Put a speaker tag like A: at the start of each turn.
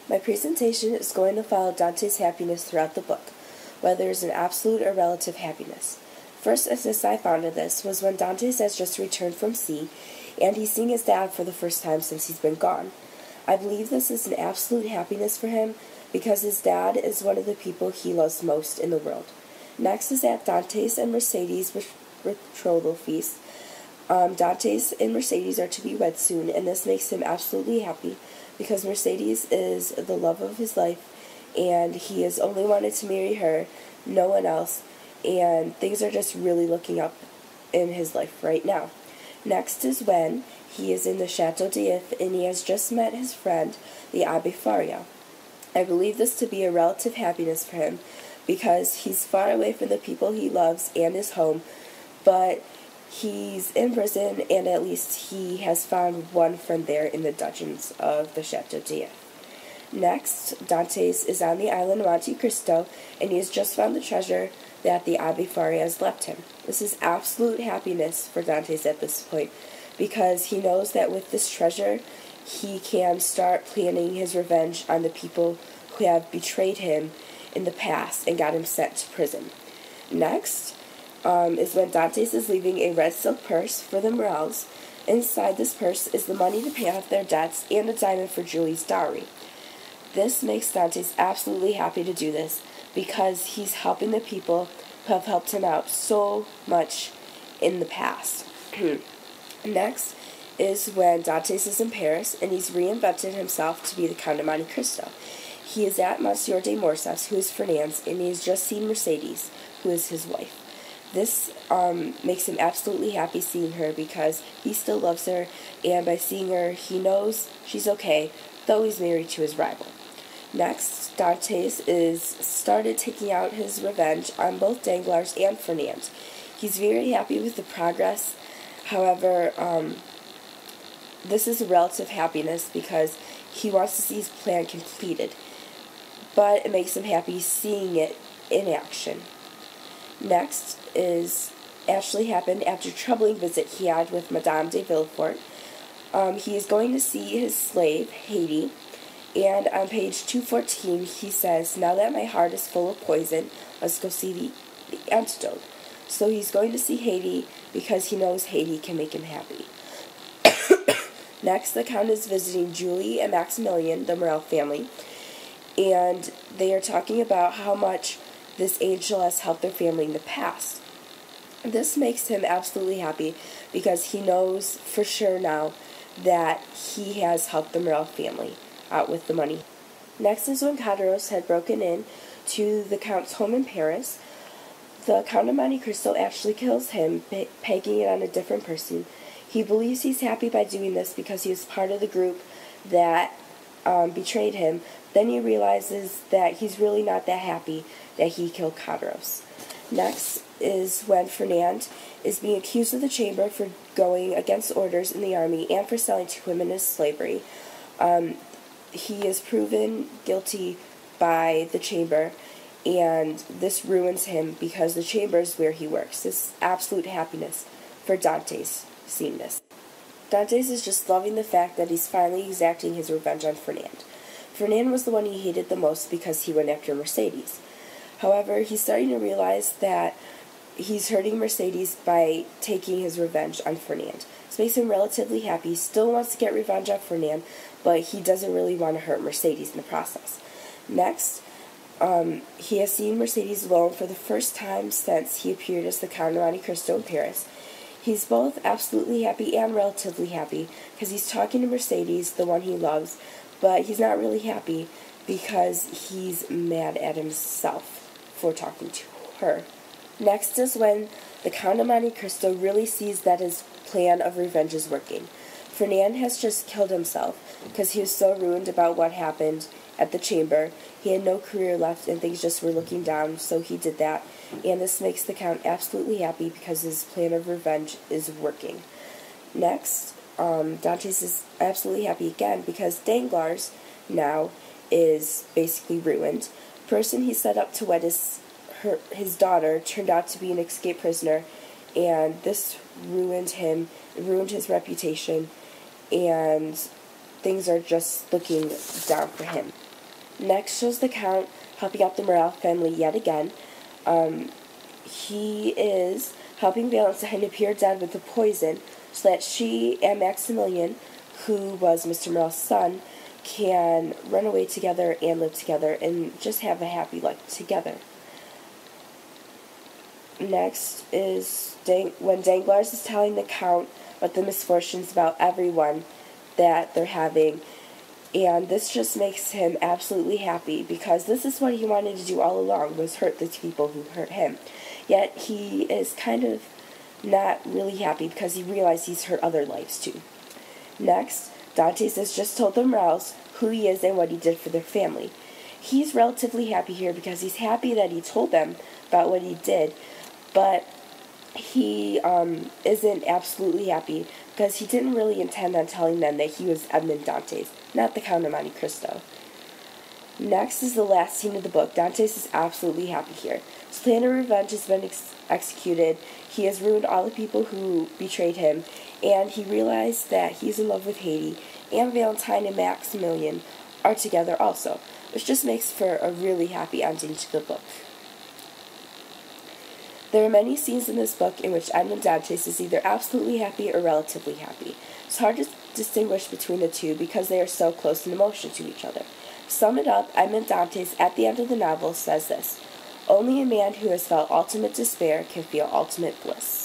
A: My presentation is going to follow Dante's happiness throughout the book, whether it's an absolute or relative happiness. First instance I found of this was when Dante has just returned from sea, and he's seeing his dad for the first time since he's been gone. I believe this is an absolute happiness for him because his dad is one of the people he loves most in the world. Next is at Dante's and Mercedes' betrothal feast. Dante's and Mercedes are to be wed soon, and this makes him absolutely happy because Mercedes is the love of his life, and he has only wanted to marry her, no one else, and things are just really looking up in his life right now. Next is when he is in the Chateau d'If, and he has just met his friend, the Abbé Faria. I believe this to be a relative happiness for him because he's far away from the people he loves and his home, but he's in prison, and at least he has found one friend there in the dungeons of the Chateau d'If. Next, Dante's is on the island of Monte Cristo, and he has just found the treasure that the Abbé Faria has left him. This is absolute happiness for Dante's at this point, because he knows that with this treasure, he can start planning his revenge on the people who have betrayed him in the past and got him sent to prison. Next is when Dante's is leaving a red silk purse for the Morels. Inside this purse is the money to pay off their debts and a diamond for Julie's dowry. This makes Dante's absolutely happy to do this because he's helping the people who have helped him out so much in the past. Next is when Dante's is in Paris and he's reinvented himself to be the Count of Monte Cristo. He is at Monsieur de Morcerf's, who is Fernand's, and he has just seen Mercedes, who is his wife. This makes him absolutely happy seeing her because he still loves her, and by seeing her, he knows she's okay, though he's married to his rival. Next, Dante's is started taking out his revenge on both Danglars and Fernand. He's very happy with the progress. However, this is a relative happiness because he wants to see his plan completed, but it makes him happy seeing it in action. Next is actually happened after a troubling visit he had with Madame de Villefort. He is going to see his slave, Haydée, and on page 214 he says, "Now that my heart is full of poison, let's go see the antidote." So he's going to see Haydée because he knows Haydée can make him happy. Next, the Count is visiting Julie and Maximilian, the Morel family, and they are talking about how much this angel has helped their family in the past. This makes him absolutely happy because he knows for sure now that he has helped the Morel family out with the money. Next is when Caderousse had broken in to the Count's home in Paris. The Count of Monte Cristo actually kills him, pegging it on a different person. He believes he's happy by doing this because he was part of the group that betrayed him. Then he realizes that he's really not that happy that he killed Caderousse. Next is when Fernand is being accused of the chamber for going against orders in the army and for selling 2 women as slavery. He is proven guilty by the chamber, and this ruins him because the chamber is where he works. This is absolute happiness for Dante's seeing this. Dante's is just loving the fact that he's finally exacting his revenge on Fernand. Fernand was the one he hated the most because he went after Mercedes. However, he's starting to realize that he's hurting Mercedes by taking his revenge on Fernand. This makes him relatively happy. He still wants to get revenge on Fernand, but he doesn't really want to hurt Mercedes in the process. Next, he has seen Mercedes alone for the first time since he appeared as the Count of Monte Cristo in Paris. He's both absolutely happy and relatively happy because he's talking to Mercedes, the one he loves, but he's not really happy because he's mad at himself for talking to her. Next is when the Count of Monte Cristo really sees that his plan of revenge is working. Fernand has just killed himself because he was so ruined about what happened at the chamber. He had no career left and things just were looking down, so he did that. And this makes the Count absolutely happy because his plan of revenge is working. Next, Dante's is absolutely happy again because Danglars now is basically ruined. The person he set up to wed his daughter turned out to be an escaped prisoner, and this ruined him, ruined his reputation, and things are just looking down for him. Next shows the Count helping out the Morale family yet again. He is helping Valentine appear dead with the poison so that she and Maximilian, who was Mr. Morale's son, can run away together and live together and just have a happy life together. Next is when Danglars is telling the Count about the misfortunes about everyone that they're having, and this just makes him absolutely happy because this is what he wanted to do all along, was hurt the people who hurt him. Yet he is kind of not really happy because he realized he's hurt other lives too. Next, Dantes has just told the Morales who he is and what he did for their family. He's relatively happy here because he's happy that he told them about what he did, but he isn't absolutely happy because he didn't really intend on telling them that he was Edmond Dantes, not the Count of Monte Cristo. Next is the last scene of the book. Dantes is absolutely happy here. His plan of revenge has been executed. He has ruined all the people who betrayed him, and he realized that he's in love with Haiti, and Valentine and Maximilian are together also, which just makes for a really happy ending to the book. There are many scenes in this book in which Edmond Dantes is either absolutely happy or relatively happy. It's hard to distinguish between the two because they are so close in emotion to each other. To sum it up, Edmond Dantes, at the end of the novel, says this: "Only a man who has felt ultimate despair can feel ultimate bliss."